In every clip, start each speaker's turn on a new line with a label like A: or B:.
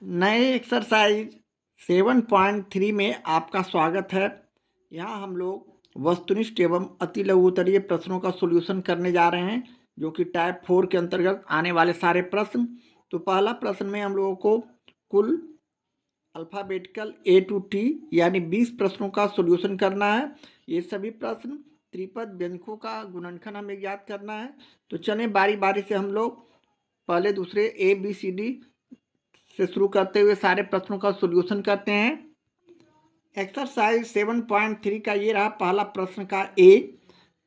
A: नए एक्सरसाइज 7.3 में आपका स्वागत है। यहाँ हम लोग वस्तुनिष्ठ एवं अति लघुत्तरीय प्रश्नों का सॉल्यूशन करने जा रहे हैं, जो कि टाइप 4 के अंतर्गत आने वाले सारे प्रश्न। तो पहला प्रश्न में हम लोगों को कुल अल्फ़ाबेटिकल ए टू टी यानी 20 प्रश्नों का सॉल्यूशन करना है। ये सभी प्रश्न त्रिपद व्यंजकों का गुणनखंड हमें ज्ञात करना है। तो चलें बारी बारी से हम लोग पहले दूसरे ए बी सी डी से शुरू करते हुए सारे प्रश्नों का सॉल्यूशन करते हैं। एक्सरसाइज 7.3 का ये रहा पहला प्रश्न का ए।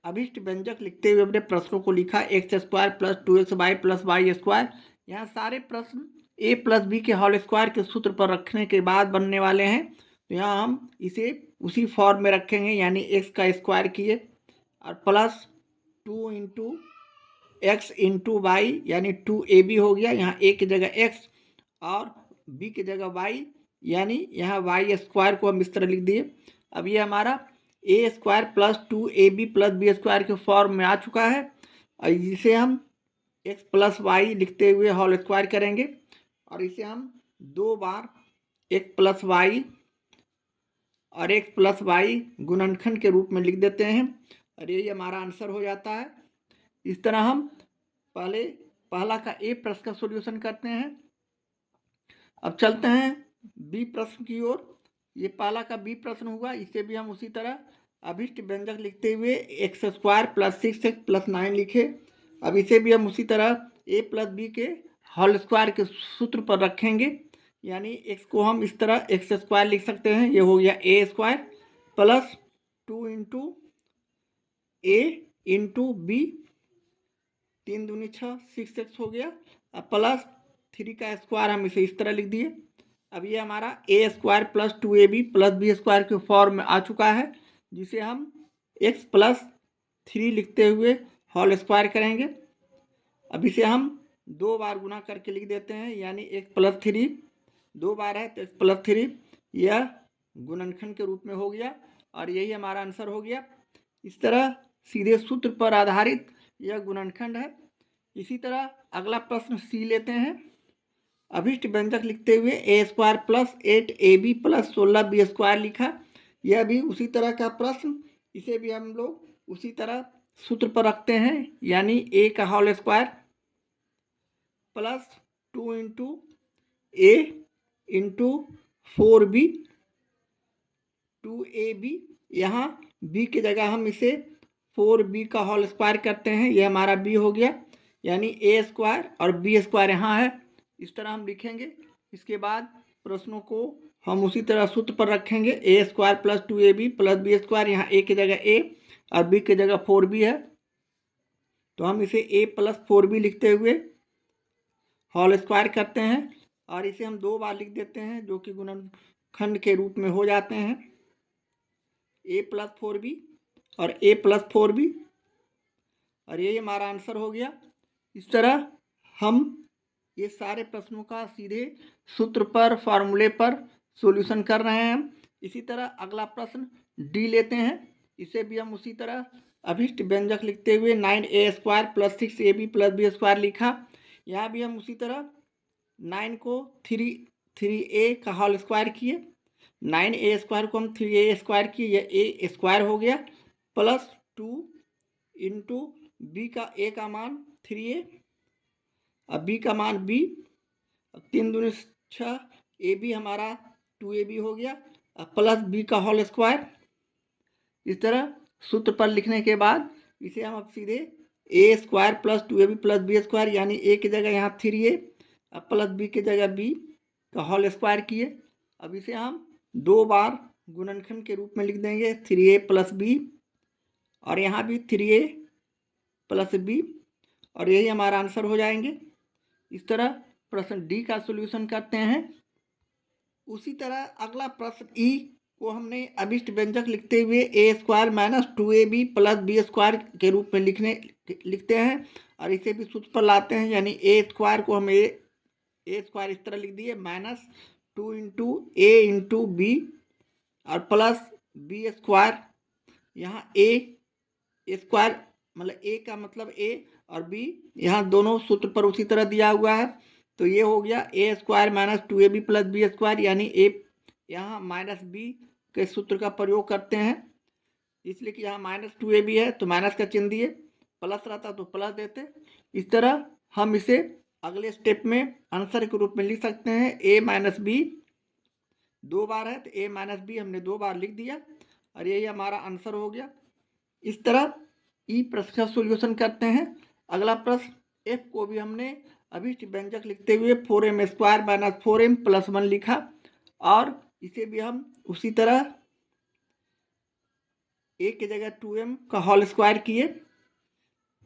A: अभिष्ट व्यंजक लिखते हुए अपने प्रश्नों को लिखा x square plus 2xy plus y square. यहाँ सारे प्रश्न ए प्लस बी के होल स्क्वायर के सूत्र पर रखने के बाद बनने वाले हैं। तो यहाँ हम इसे उसी फॉर्म में रखेंगे, यानी एक्स का स्क्वायर किए और plus 2 into x into y यानी 2ab हो गया। यहाँ ए की जगह एक्स और बी की जगह वाई, यानी यहाँ वाई स्क्वायर को हम इस तरह लिख दिए। अब ये हमारा a square plus 2ab plus b square के फॉर्म में आ चुका है, और इसे हम एक्स प्लस वाई लिखते हुए होल स्क्वायर करेंगे, और इसे हम दो बार एक्स प्लस वाई और एक्स प्लस वाई गुणनखंड के रूप में लिख देते हैं, और ये हमारा आंसर हो जाता है। इस तरह हम पहला का ए प्रश्न का सॉल्यूशन करते हैं। अब चलते हैं बी प्रश्न की ओर। ये पहला का बी प्रश्न हुआ, इसे भी हम उसी तरह अभिष्ट व्यंजक लिखते हुए x square plus 6x plus 9 लिखे। अब इसे भी हम उसी तरह ए प्लस बी के होल स्क्वायर के सूत्र पर रखेंगे, यानी एक्स को हम इस तरह एक्स स्क्वायर लिख सकते हैं। ये हो गया a square plus 2 into A into B, 3 दूनी 6 6x हो गया। अब प्लस 3 का स्क्वायर हम इसे इस तरह लिख दिए। अब ये हमारा a square plus 2ab plus b square के फॉर्म में आ चुका है, जिसे हम x प्लस 3 लिखते हुए होल स्क्वायर करेंगे। अब इसे हम दो बार गुना करके लिख देते हैं, यानी x प्लस 3 दो बार है तो x प्लस 3 यह गुणनखंड के रूप में हो गया, और यही हमारा आंसर हो गया। इस तरह सीधे सूत्र पर आधारित यह गुणनखंड है। इसी तरह अगला प्रश्न सी लेते हैं। अभिष्ट व्यंजक लिखते हुए a square plus 8ab plus 16b square लिखा। यह भी उसी तरह का प्रश्न, इसे भी हम लोग उसी तरह सूत्र पर रखते हैं, यानी ए का होल स्क्वायर प्लस 2 इंटू ए इंटू 4b 2ab। यहाँ b की जगह हम इसे 4b का होल स्क्वायर करते हैं, यह हमारा b हो गया, यानी ए स्क्वायर और b स्क्वायर यहाँ है। इस तरह हम लिखेंगे। इसके बाद प्रश्नों को हम उसी तरह सूत्र पर रखेंगे, a square plus 2ab plus b square, यहाँ ए की जगह ए और बी की जगह 4b है, तो हम इसे ए प्लस 4b लिखते हुए होल स्क्वायर करते हैं, और इसे हम दो बार लिख देते हैं, जो कि गुणनखंड के रूप में हो जाते हैं, ए प्लस 4b और ए प्लस 4b, और ये हमारा आंसर हो गया। इस तरह हम ये सारे प्रश्नों का सीधे सूत्र पर फॉर्मूले पर सॉल्यूशन कर रहे हैं। इसी तरह अगला प्रश्न डी लेते हैं। इसे भी हम उसी तरह अभिष्ट व्यंजक लिखते हुए 9a square plus 6ab plus b square लिखा। यहाँ भी हम उसी तरह 9 को 3a का होल स्क्वायर किए, 9a स्क्वायर को हम 3a स्क्वायर किए, यह ए स्क्वायर हो गया, प्लस 2 इंटू बी का ए का मान 3a, अब बी का मान b, 3 दूनी 6, ए बी हमारा 2ab हो गया, प्लस बी का होल स्क्वायर। इस तरह सूत्र पर लिखने के बाद इसे हम अब सीधे a square plus 2ab plus b square, यानी ए की जगह यहाँ 3a प्लस बी की जगह b का होल स्क्वायर किए। अब इसे हम दो बार गुणनखंड के रूप में लिख देंगे, 3a प्लस b और यहाँ भी 3a प्लस b, और यही हमारा आंसर हो जाएंगे। इस तरह प्रश्न डी का सॉल्यूशन करते हैं। उसी तरह अगला प्रश्न ई को हमने अभिष्ट व्यंजक लिखते हुए a square minus 2ab plus b square के रूप में लिखते हैं, और इसे भी सूत्र पर लाते हैं, यानी ए स्क्वायर को हम ए स्क्वायर इस तरह लिख दिए, माइनस 2 इंटू ए इंटू बी और प्लस बी स्क्वायर, यहाँ ए स्क्वायर मतलब ए का मतलब ए और बी, यहाँ दोनों सूत्र पर उसी तरह दिया हुआ है, तो ये हो गया a square minus 2ab plus b square, यानी ए यहाँ माइनस बी के सूत्र का प्रयोग करते हैं, इसलिए कि यहाँ माइनस 2ab है तो माइनस का चिन्ह दिए, प्लस रहता तो प्लस देते। इस तरह हम इसे अगले स्टेप में आंसर के रूप में लिख सकते हैं। ए माइनस बी 2 बार है तो ए माइनस बी हमने 2 बार लिख दिया और यही हमारा आंसर हो गया। इस तरह ई प्रश्न का सोल्यूशन करते हैं। अगला प्रश्न एफ को भी हमने अभिष्ट व्यंजक लिखते हुए 4m square minus 4m plus 1 लिखा और इसे भी हम उसी तरह ए की जगह 2m का होल स्क्वायर किए।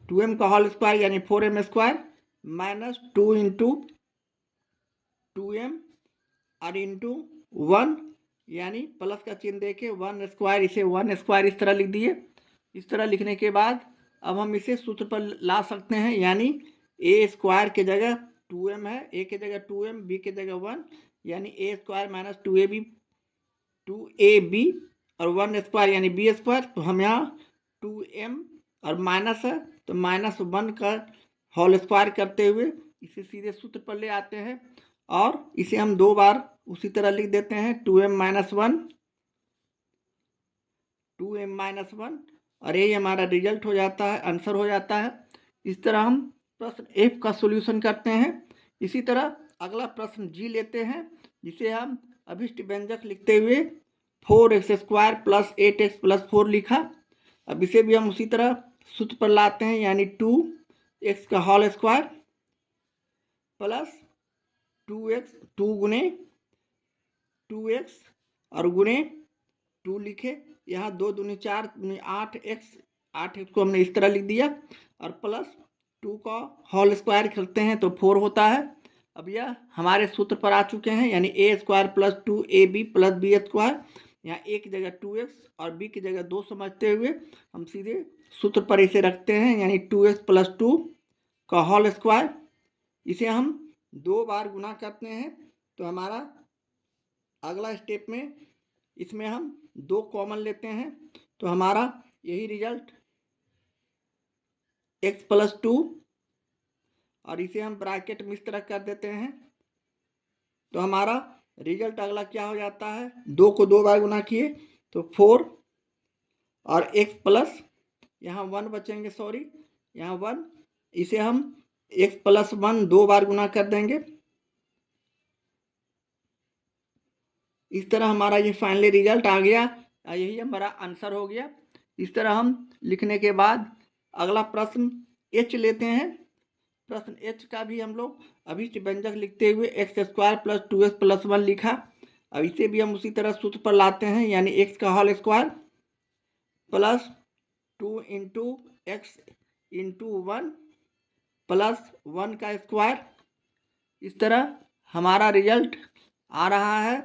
A: 2m का होल स्क्वायर यानी 4m square minus 2 into 2m और इंटू 1 यानी प्लस का चिन्ह देके 1 स्क्वायर, इसे 1 स्क्वायर इस तरह लिख दिए। इस तरह लिखने के बाद अब हम इसे सूत्र पर ला सकते हैं, यानी ए स्क्वायर के जगह 2m है, ए के जगह 2m, बी के जगह 1, यानी ए स्क्वायर माइनस 2ab और 1 स्क्वायर यानी बी स्क्वायर। तो हम यहाँ 2m और माइनस है तो माइनस 1 का होल स्क्वायर करते हुए इसे सीधे सूत्र पर ले आते हैं और इसे हम 2 बार उसी तरह लिख देते हैं 2m माइनस 1, 2m माइनस 1 और यही हमारा रिजल्ट हो जाता है, आंसर हो जाता है। इस तरह हम प्रश्न एफ का सॉल्यूशन करते हैं। इसी तरह अगला प्रश्न जी लेते हैं, जिसे हम अभिष्ट व्यंजक लिखते हुए 4x square plus 8x plus 4 लिखा। अब इसे भी हम उसी तरह सूत्र पर लाते हैं, यानी 2x का होल स्क्वायर प्लस 2x 2 गुने 2x और गुने 2 लिखे। यहाँ 2 दूनी 4 दूनी 8x को हमने इस तरह लिख दिया और प्लस 2 का होल स्क्वायर करते हैं तो 4 होता है। अब यह हमारे सूत्र पर आ चुके हैं, यानी a square plus 2ab plus b square. यहाँ ए की जगह 2x और बी की जगह 2 समझते हुए हम सीधे सूत्र पर इसे रखते हैं, यानी 2x प्लस 2 का होल स्क्वायर। इसे हम 2 बार गुना करते हैं तो हमारा अगला स्टेप में इसमें हम 2 कॉमन लेते हैं तो हमारा यही रिजल्ट x प्लस 2 और इसे हम ब्रैकेट में इस तरह कर देते हैं तो हमारा रिजल्ट अगला क्या हो जाता है, 2 को 2 बार गुना किए तो 4 और x प्लस यहाँ 1 बचेंगे, सॉरी यहाँ 1, इसे हम x प्लस 1 2 बार गुना कर देंगे। इस तरह हमारा ये फाइनली रिजल्ट आ गया, यही हमारा आंसर हो गया। इस तरह हम लिखने के बाद अगला प्रश्न एच लेते हैं। प्रश्न एच का भी हम लोग अभिष्ट व्यंजक लिखते हुए x square plus 2x plus 1 लिखा। अब इसे भी हम उसी तरह सूत्र पर लाते हैं, यानी एक्स का whole square plus 2 into x into 1 plus 1 का स्क्वायर। इस तरह हमारा रिजल्ट आ रहा है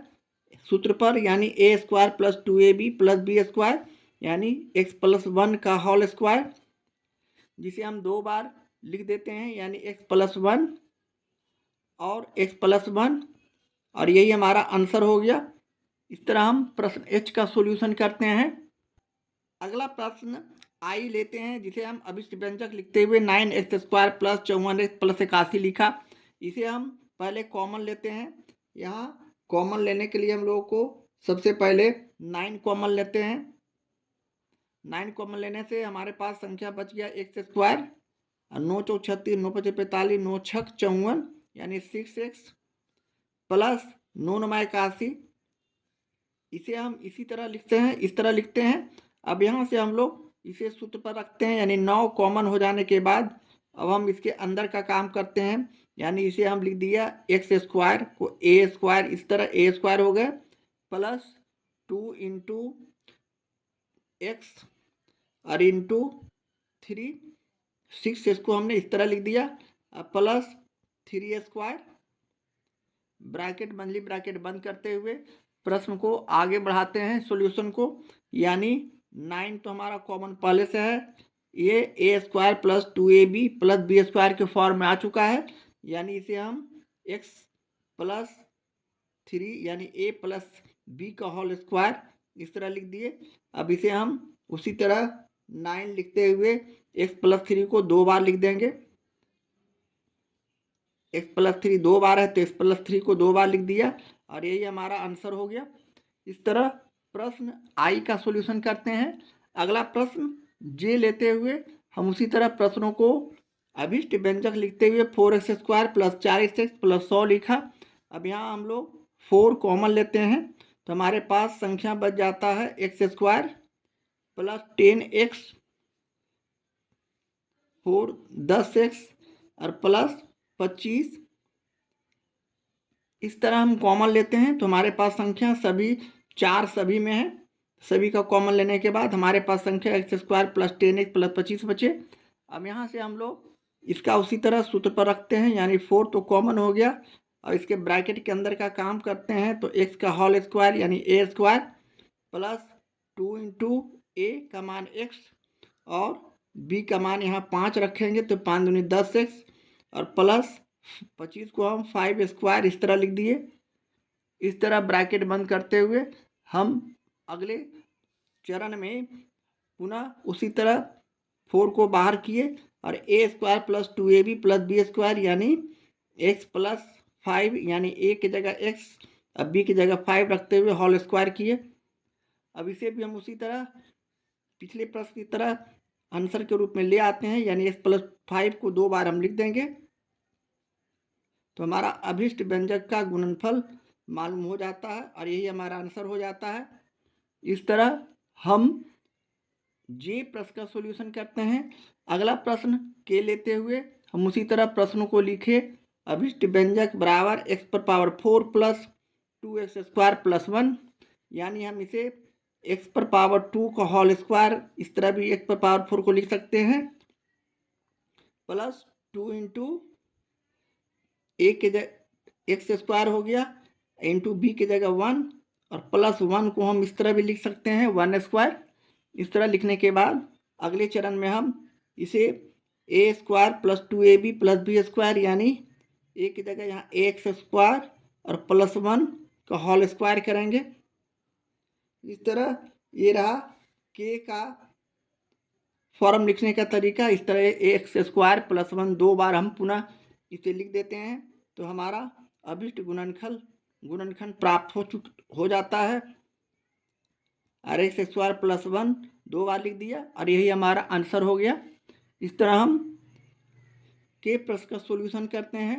A: सूत्र पर, यानी a square plus 2ab plus b square, यानी x प्लस 1 का होल स्क्वायर, जिसे हम 2 बार लिख देते हैं, यानी x प्लस 1 और x प्लस 1 और यही हमारा आंसर हो गया। इस तरह हम प्रश्न h का सॉल्यूशन करते हैं। अगला प्रश्न आई लेते हैं, जिसे हम अभिष्ट व्यंजक लिखते हुए 9x square plus 54x plus 81 लिखा। इसे हम पहले कॉमन लेते हैं। यहाँ कॉमन लेने के लिए हम लोगों को सबसे पहले 9 कॉमन लेते हैं। 9 कॉमन लेने से हमारे पास संख्या बच गया x स्क्वायर, 9 चौक 36, 9 पचे 45, 9 छक 54 यानी 6x प्लस 9 9 81। इसे हम इसी तरह लिखते हैं, इस तरह लिखते हैं। अब यहाँ से हम लोग इसे सूत्र पर रखते हैं, यानी 9 कॉमन हो जाने के बाद अब हम इसके अंदर का काम करते हैं, यानी इसे हम लिख दिया एक्स स्क्वायर को ए स्क्वायर, इस तरह ए स्क्वायर हो गया प्लस 2 इंटू एक्स और इंटू 3 6 इसको हमने इस तरह लिख दिया प्लस 3 स्क्वायर, ब्रैकेट मंझली ब्रैकेट बंद करते हुए प्रश्न को आगे बढ़ाते हैं सॉल्यूशन को, यानी 9 तो हमारा कॉमन पहले से है, ये a square plus 2ab plus b square के फॉर्म में आ चुका है, यानी इसे हम x प्लस 3 यानी a प्लस b का होल स्क्वायर इस तरह लिख दिए। अब इसे हम उसी तरह 9 लिखते हुए x प्लस 3 को 2 बार लिख देंगे, एक्स प्लस 3 दो बार है तो एक्स प्लस 3 को दो बार लिख दिया और यही हमारा आंसर हो गया। इस तरह प्रश्न आई का सॉल्यूशन करते हैं। अगला प्रश्न जे लेते हुए हम उसी तरह प्रश्नों को अभिष्ट व्यंजक लिखते हुए 4x² प्लस 4x प्लस 100 लिखा। अब यहाँ हम लोग 4 कॉमन लेते हैं तो हमारे पास संख्या बच जाता है x² प्लस 10x 4 10x और प्लस 25। इस तरह हम कॉमन लेते हैं तो हमारे पास संख्या सभी 4 सभी में है। सभी का कॉमन लेने के बाद हमारे पास संख्या x² प्लस 10x प्लस 25 बचे। अब यहाँ से हम लोग इसका उसी तरह सूत्र पर रखते हैं, यानी 4 तो कॉमन हो गया और इसके ब्रैकेट के अंदर का काम करते हैं तो x का होल स्क्वायर यानी a² प्लस 2 इंटू ए का मान x और b का मान यहाँ 5 रखेंगे तो 5 दूनी 10x और प्लस 25 को हम 5² इस तरह लिख दिए। इस तरह ब्रैकेट बंद करते हुए हम अगले चरण में पुनः उसी तरह 4 को बाहर किए और a² plus 2ab plus b² यानी x प्लस 5 यानी a की जगह x और b की जगह 5 रखते हुए होल स्क्वायर किए। अब इसे भी हम उसी तरह पिछले प्रश्न की तरह आंसर के रूप में ले आते हैं, यानी x प्लस 5 को दो बार हम लिख देंगे तो हमारा अभिष्ट व्यंजक का गुणनफल मालूम हो जाता है और यही हमारा आंसर हो जाता है। इस तरह हम जे प्रश्न का सॉल्यूशन करते हैं। अगला प्रश्न के लेते हुए हम उसी तरह प्रश्नों को लिखे। अभिष्ट व्यंजक बराबर x पर पावर 4 प्लस 2x² प्लस 1, यानी हम इसे x पर पावर 2 का होल स्क्वायर इस तरह भी x पर पावर 4 को लिख सकते हैं प्लस 2 इंटू ए के जगह x² हो गया इंटू बी की जगह 1 और प्लस 1 को हम इस तरह भी लिख सकते हैं 1²। इस तरह लिखने के बाद अगले चरण में हम इसे a² plus 2ab plus b² यानी a की जगह यहाँ ax² और प्लस 1 का होल स्क्वायर करेंगे। इस तरह ये रहा k का फॉर्म लिखने का तरीका। इस तरह ax² प्लस 1 दो बार हम पुनः इसे लिख देते हैं तो हमारा अभिष्ट गुणनखंड प्राप्त हो जाता है। और x² प्लस 1 दो बार लिख दिया और यही हमारा आंसर हो गया। इस तरह हम के प्रश्न का सॉल्यूशन करते हैं।